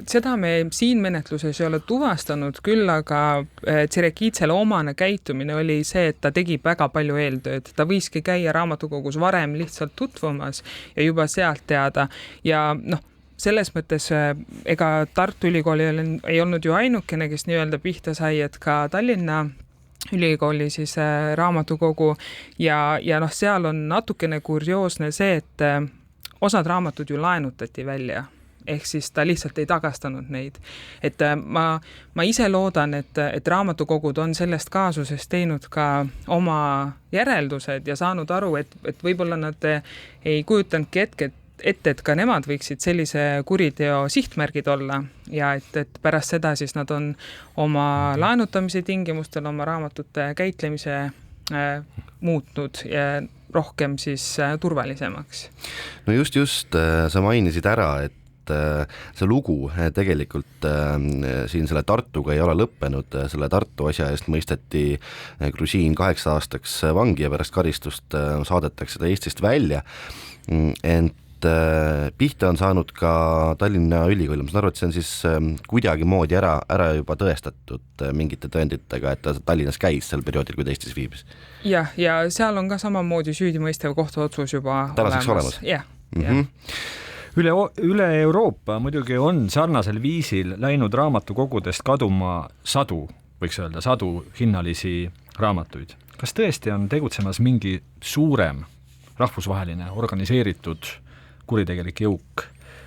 Seda me siin menetluses ei ole tuvastanud, küll aga Tsirekidsele omane käitumine oli see, et ta tegi väga palju eeltööd. Ta võiski käia raamatukogus varem lihtsalt tutvumas ja juba sealt teada ja selles mõttes ega Tartu Ülikooli ei olnud ju ainukene, kes nii-öelda pihta sai, et ka Tallinna ülikooli siis raamatukogu ja seal on natukene kurioosne see, et osad raamatud ju laenutati välja, ehk siis ta lihtsalt ei tagastanud neid. Et ma ise loodan, et raamatukogud on sellest kaasusest teinud ka oma järeldused ja saanud aru, et võib-olla nad ei kujutanudki ette, et ka nemad võiksid sellise kuriteo sihtmärgid olla ja et pärast seda siis nad on oma laenutamise tingimustel oma raamatute käitlemise muutnud ja rohkem siis turvalisemaks. No just sa mainisid ära, et see lugu tegelikult siin selle Tartuga ei ole lõppenud, selle Tartu asja eest mõisteti Gruziin 8 aastaks vangi ja pärast karistust saadetakse ta Eestist välja, ent pihta on saanud ka Tallinna Ülikool. Ma saan aru, et see on siis kuidagi moodi ära juba tõestatud mingite tõenditega, et ta Tallinnas käis sel perioodil, kui ta Eestis viibis. Ja seal on ka samamoodi süüdimõistev kohtuotsus juba olemas. Ja. Üle Euroopa muidugi on sarnasel viisil läinud raamatukogudest kaduma sadu hinnalisi raamatuid. Kas tõesti on tegutsemas mingi suurem rahvusvaheline organiseeritud kuritegelik jõuk,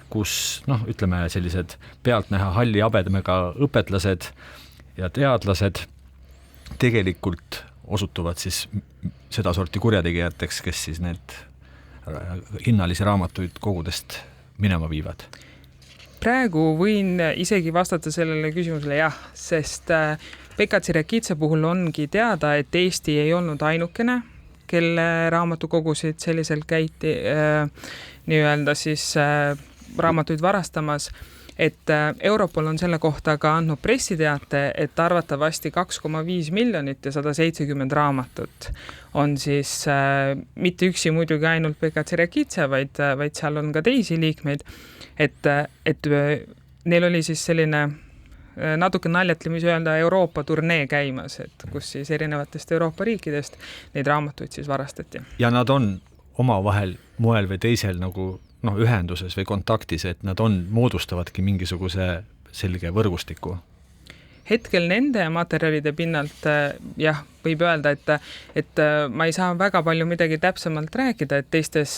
kus, ütleme, sellised pealtnäha halli habedmega õpetlased ja teadlased tegelikult osutuvad siis seda sorti kurjategijateks, kes siis need hinnalisi raamatuid kogudest minema viivad? praegu võin isegi vastata sellele küsimusele jah, sest Pekka Tsirekidze puhul ongi teada, et Eesti ei olnud ainukene, kelle raamatukogusid selliselt käiti nii-öelda siis raamatuid varastamas, et Europol on selle kohta ka andnud pressiteate, et arvatavasti 2,5 miljonit ja 170 raamatut on siis mitte üksi muidugi ainult Pekka Tsirekidze, vaid seal on ka teisi liikmeid, et neil oli siis selline natuke naljatlemise öelda Euroopa turnee käimas, et kus siis erinevatest Euroopa riikidest neid raamatuid siis varastati. Ja nad on omavahel moel või teisel nagu ühenduses või kontaktis, et nad moodustavadki mingisuguse selge võrgustiku? Hetkel nende materjalide pinnalt jah, võib öelda, et ma ei saa väga palju midagi täpsemalt rääkida, et teistes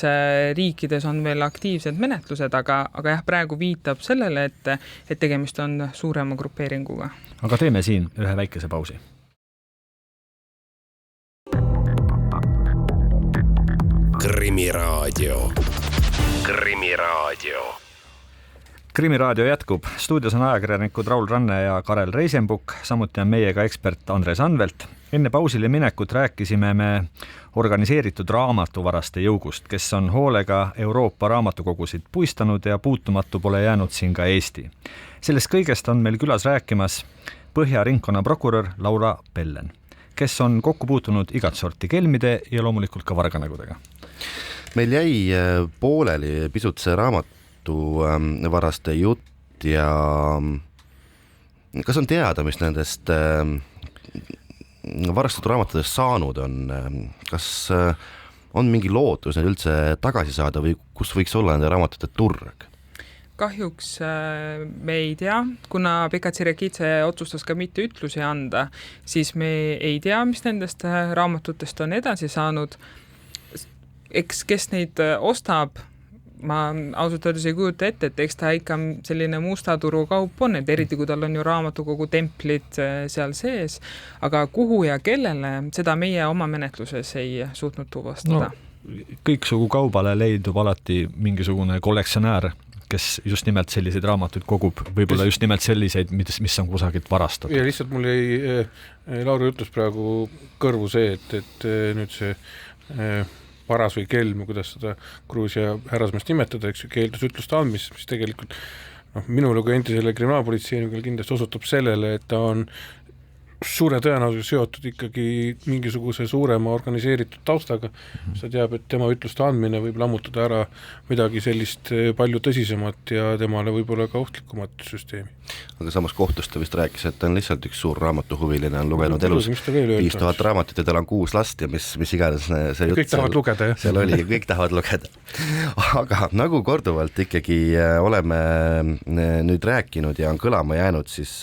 riikides on veel aktiivsed menetlused, aga jah, praegu viitab sellele, et tegemist on suurema grupeeringuga. Aga teeme siin ühe väikese pausi. Krimiraadio. Krimiraadio jätkub. Stuudios on ajakirjanikud Raul Ranne ja Karel Reisenbuk, samuti on meiega ekspert Andres Anvelt. Enne pausile minekut rääkisime me organiseeritud raamatuvaraste jõugust, kes on hoolega Euroopa raamatukogusid puistanud ja puutumatu pole jäänud siin ka Eesti. Sellest kõigest on meil külas rääkimas Põhja ringkonna prokurör Laura Pellen, kes on kokku puutunud igat sorti kelmide ja loomulikult ka varganägudega. Meil jäi pooleli pisut see raamatuvaraste jutt ja kas on teada, mis nendest varastatud raamatudest saanud on? Kas on mingi lootus neid üldse tagasi saada või kus võiks olla nende raamatute turg? Kahjuks me ei tea, kuna Pekka Tsirekidze otsustas ka mitte ütlusi anda, siis me ei tea, mis nendest raamatutest on edasi saanud. Eks kes neid ostab, ma ausalt öeldes ei kujuta ette, et eks ta ikka selline mustaturu kaup on, et eriti kui tal on ju raamatukogu templid seal sees, aga kuhu ja kellele, seda meie oma menetluses ei suutnud tuvastada. Kõiksugu kaubale leidub alati mingisugune kollektsionäär, kes just nimelt selliseid raamatuid kogub, võib-olla just nimelt selliseid, mis on kusagilt varastatud. Ja lihtsalt mul jäi Lauri ütles praegu kõrvu see, et nüüd see varas või kelm, kuidas seda Gruusia härrasmeest nimetada, eks keeldus ütluste andmis, mis tegelikult minule kui endisele kriminaalpolitseinikul kindlasti osutab sellele, et ta on suure tõenäosusega seotud ikkagi mingisuguse suurema organiseeritud taustaga. Ta teab, et tema ütluste andmine võib lammutada ära midagi sellist palju tõsisemat ja temale võib-olla ka ohtlikumat süsteemi. Aga samas kohtust ta vist rääkis, et ta on lihtsalt üks suur raamatuhuviline, on lugenud elus 5000 raamatut ja tal on 6 last ja mis iganes see jutt kõik tahavad lugeda, jah. Seal oli, kõik tahavad lugeda. Aga nagu korduvalt ikkagi oleme nüüd rääkinud ja on kõlama jäänud, siis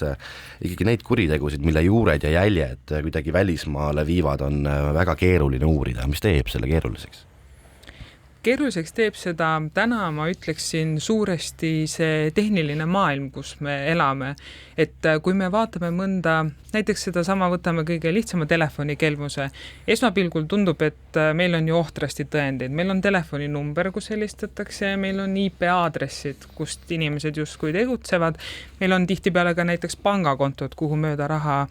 ikkagi neid kuritegusid, mille juured ja jäljed kuidagi välismaale viivad, on väga keeruline uurida. Mis teeb selle keeruliseks? Keeruliseks teeb seda täna, ma ütleksin, suuresti see tehniline maailm, kus me elame. Et kui me vaatame mõnda, näiteks seda sama võtame kõige lihtsama telefonikelmuse, esmapilgul tundub, et meil on ju ohtrasti tõendeid. Meil on telefoninumber, kus helistatakse, meil on IP-aadressid, kust inimesed justkui tegutsevad. Meil on tihtipeale ka näiteks pangakontod, kuhu mööda raha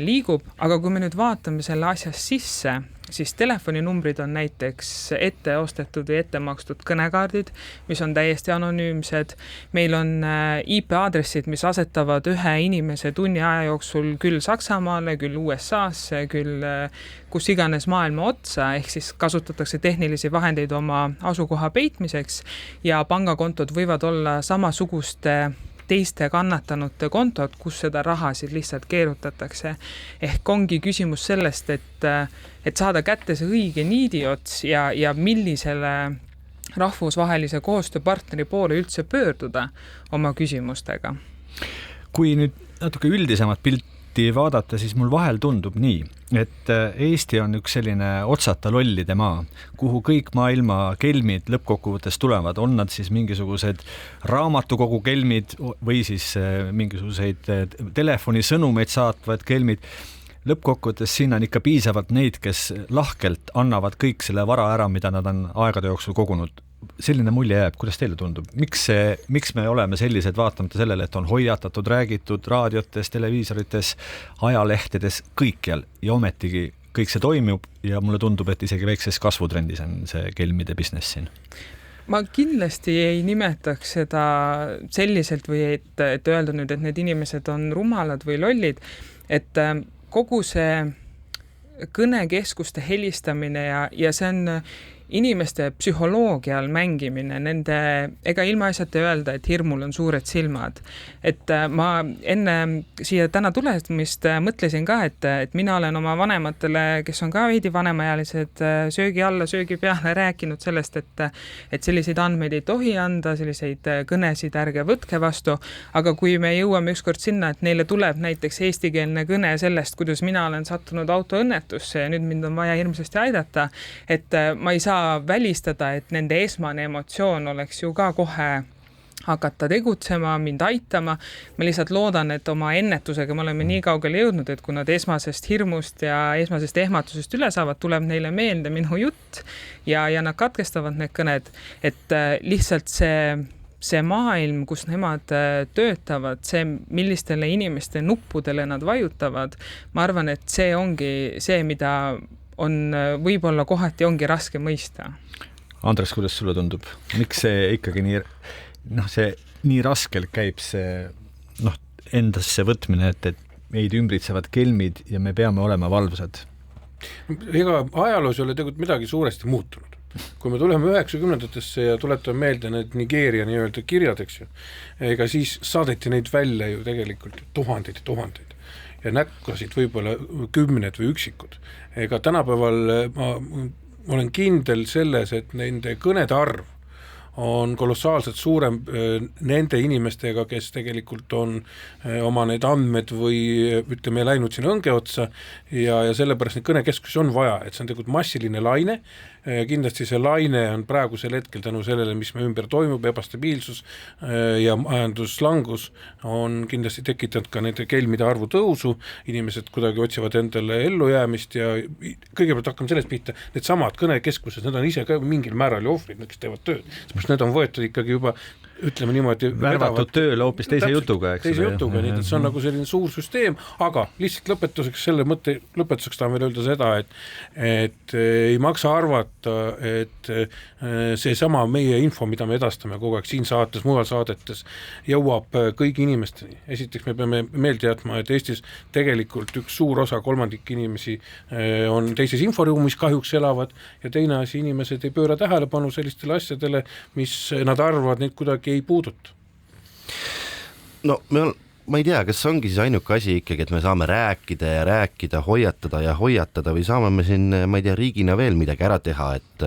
liigub, aga kui me nüüd vaatame selle asjas sisse, siis telefoninumbrid on näiteks ette ostetud või ette makstud kõnekaardid, mis on täiesti anonüümsed. Meil on IP-aadressid, mis asetavad ühe inimese tunni aja jooksul küll Saksamaale, küll USA-sse, küll kus iganes maailma otsa, ehk siis kasutatakse tehnilisi vahendeid oma asukoha peitmiseks ja pangakontod võivad olla samasuguste teiste kannatanute kontod, kus seda rahasid lihtsalt keerutatakse. Ehk ongi küsimus sellest, et saada kätte see õige niidiots ja millisele rahvusvahelise koostööpartneri poole üldse pöörduda oma küsimustega. Kui nüüd natuke üldisemat pilti vaadata, siis mul vahel tundub nii, et Eesti on üks selline otsata lollide maa, kuhu kõik maailma kelmid lõppkokkuvõttes tulevad, on nad siis mingisugused raamatukogu kelmid või siis mingisuguseid telefonisõnumeid saatvad kelmid. Lõppkokkuvõttes siin on ikka piisavalt neid, kes lahkelt annavad kõik selle vara ära, mida nad on aegade jooksul kogunud selline mulje jääb, kuidas teile tundub, miks me oleme sellised, vaatamata sellele, et on hoiatatud, räägitud raadiotes, televiisorites, ajalehtedes, kõikjal ja ometigi kõik see toimub ja mulle tundub, et isegi väikses kasvutrendis on see kelmide business siin. Ma kindlasti ei nimetaks seda selliselt või et öelda nüüd, et need inimesed on rumalad või lollid, et kogu see kõnekeskuste helistamine ja see on inimeste psühholoogial mängimine, nende, ega ilmaasjata öelda, et hirmul on suured silmad. Et ma enne siia täna tulemist mõtlesin ka, et mina olen oma vanematele, kes on ka veidi vanemaealised, söögi alla, söögi peale rääkinud sellest, et selliseid andmeid ei tohi anda, selliseid kõnesid ärge võtke vastu, aga kui me jõuame ükskord sinna, et neile tuleb näiteks eestikeelne kõne sellest, kuidas mina olen sattunud autoõnnetusse ja nüüd mind on vaja hirmsasti aidata, et ma ei saa välistada, et nende esmane emotsioon oleks ju ka kohe hakata tegutsema, mind aitama. Ma lihtsalt loodan, et oma ennetusega me oleme nii kaugele jõudnud, et kui nad esmasest hirmust ja esmasest ehmatusest üle saavad, tuleb neile meelde minu jutt ja nad katkestavad need kõned, et lihtsalt see maailm, kus nemad töötavad, see, millistele inimeste nuppudele nad vajutavad, ma arvan, et see ongi see, mida on võib-olla kohati ongi raske mõista. Andres, kuidas sulle tundub? Miks see ikkagi nii raskelt käib see endasse võtmine, et meid ümbritsevad kelmid ja me peame olema valvsad? Ega ajaloos ei ole tegelikult midagi suuresti muutunud. Kui me tuleme 90-ndatesse ja tuletame meelde need Nigeeria nii-öelda kirjad, eks ju, ega siis saadeti neid välja ju tegelikult tuhandeid ja tuhandeid. Ja näkkasid võib-olla kümned või üksikud. Ega tänapäeval ma olen kindel selles, et nende kõnede arv on kolossaalselt suurem nende inimestega, kes tegelikult on oma need andmed või ütleme läinud sinna õnge otsa ja sellepärast neid kõnekeskusi on vaja, et see on tegelikult massiline laine. Kindlasti see laine on praegusel hetkel tänu sellele, mis me ümber toimub, ebastabiilsus ja majanduslangus on kindlasti tekitanud ka nende kelmide arvu tõusu, inimesed kuidagi otsivad endale ellujäämist ja kõigepealt hakkame sellest pihta, need samad kõnekeskused, need on ise ka mingil määral ju ohvrid, kes teevad tööd, sest need on võetud ikkagi juba ütleme niimoodi värvatud tööle hoopis teise jutuga, eks teise jutuga, nii et see on nagu selline suur süsteem, aga lihtsalt lõpetuseks tahan veel öelda seda, et ei maksa arvata, et see sama meie info, mida me edastame kogu aeg siin saates, mujal saadetes, jõuab kõigi inimesteni. Esiteks me peame meelde jätma, et Eestis tegelikult üks suur osa kolmandik inimesi on teises inforuumis kahjuks elavad ja teine asi, inimesed ei pööra tähelepanu sellistele asjadele, mis nad arvavad neid kuidagi ei puuduta. No ma ei tea, kas ongi siis ainuke asi ikkagi, et me saame rääkida ja rääkida, hoiatada või saame me siin, ma ei tea, riigina veel midagi ära teha, et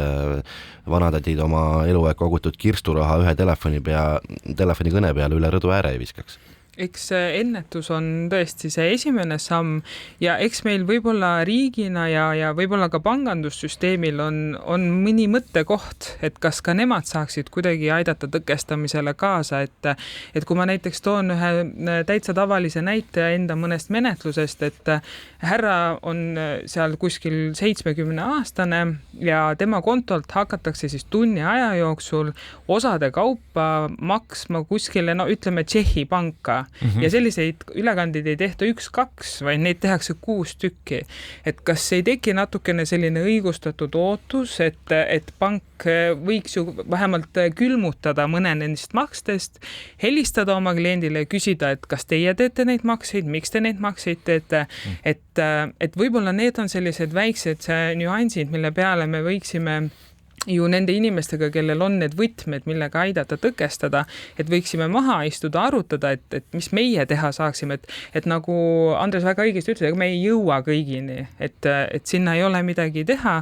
vanatädid oma eluaeg kogutud kirsturaha ühe telefoni kõne peale üle rõdu ääre ei viskaks. Eks ennetus on tõesti see esimene samm ja eks meil võib-olla riigina ja võib-olla ka pangandussüsteemil on mõni mõttekoht, et kas ka nemad saaksid kuidagi aidata tõkestamisele kaasa, et kui ma näiteks toon ühe täitsa tavalise näite enda mõnest menetlusest, et härra on seal kuskil 70-aastane ja tema kontolt hakatakse siis tunni aja jooksul osade kaupa maksma kuskile, ütleme Tšehhi panka. Ja selliseid ülekandeid ei tehta 1-2, vaid neid tehakse 6 tükki. Et kas ei teki natukene selline õigustatud ootus, et pank võiks ju vähemalt külmutada mõne nendest makstest, helistada oma kliendile ja küsida, et kas teie teete neid makseid, miks te neid makseid teete, et võib-olla need on sellised väiksed nüansid, mille peale me võiksime ju nende inimestega, kellel on need võtmed, millega aidata tõkestada, et võiksime maha istuda, arutada, et mis meie teha saaksime, et nagu Andres väga õigesti ütles, me ei jõua kõigini, et sinna ei ole midagi teha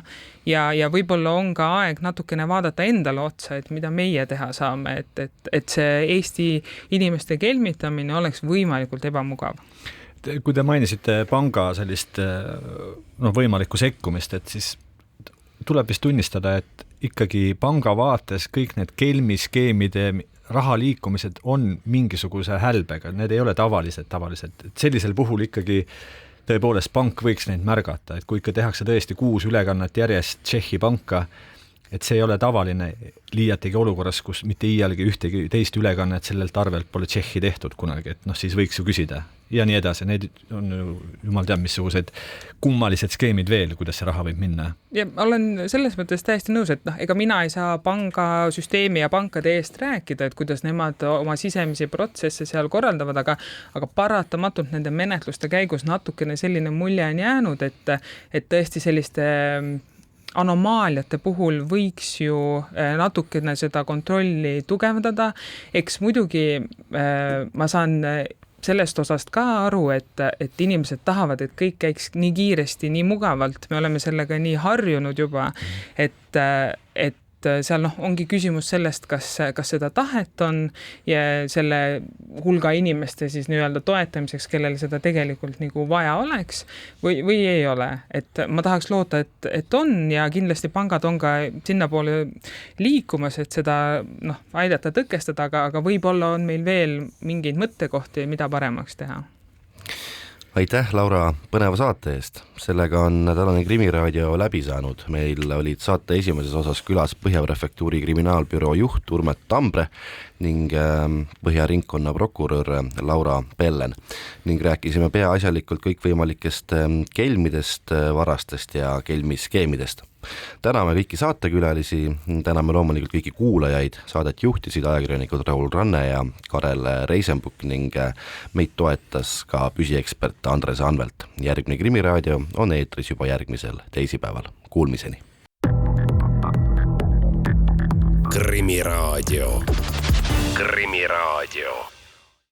ja võib-olla on ka aeg natukene vaadata endale otsa, et mida meie teha saame, et see Eesti inimeste kelmitamine oleks võimalikult ebamugav. Kui te mainisite panga sellist võimalikku sekkumist, et siis tuleb vist tunnistada, et ikkagi panga vaates kõik need kelmiskeemide raha liikumised on mingisuguse hälbega, need ei ole tavaliselt. Et sellisel puhul ikkagi tõepoolest pank võiks neid märgata, et kui ikka tehakse tõesti 6 ülekannet järjest Tšehhi panka, et see ei ole tavaline liiatigi olukorras, kus mitte iialgi ühtegi teist ülekannet sellelt arvelt pole Tšehhi tehtud kunagi, et siis võiks ju küsida ja nii edasi, need on jumal teab missugused kummalised skeemid veel, kuidas see raha võib minna. Ja olen selles mõttes täiesti nõus, et ega mina ei saa pangasüsteemi ja pankade eest rääkida, et kuidas nemad oma sisemisi protsesse seal korraldavad, aga paratamatult nende menetluste käigus natukene selline mulje on jäänud, et tõesti selliste anomaaliate puhul võiks ju natukene seda kontrolli tugevdada. Eks muidugi ma saan sellest osast ka aru, et inimesed tahavad, et kõik käiks nii kiiresti, nii mugavalt. Me oleme sellega nii harjunud juba, et seal ongi küsimus sellest, kas seda tahet on ja selle hulga inimeste siis nii-öelda toetamiseks, kellel seda tegelikult nagu vaja oleks või ei ole. Et ma tahaks loota, et on ja kindlasti pangad on ka sinnapoole liikumas, et seda aidata tõkestada, aga võib-olla on meil veel mingeid mõttekohti, mida paremaks teha. Aitäh, Laura, põneva saate eest. Sellega on tänane Krimiraadio läbi saanud. Meil olid saate esimeses osas külas Põhja-prefektuuri kriminaalbüroo juht Urmet Tambre ning Põhja-ringkonna prokurör Laura Pellen. Ning rääkisime peaasjalikult kõikvõimalikest kelmidest, varastest ja kelmiskeemidest. Täname kõiki saatekülalisi, täname loomulikult kõiki kuulajaid, saadet juhtisid ajakirjanikud Raul Ranne ja Karel Reisenbuk ning meid toetas ka püsiekspert Andres Anvelt. Järgmine Krimiraadio on eetris juba järgmisel teisipäeval. Kuulmiseni! Krimiraadio. Krimiraadio.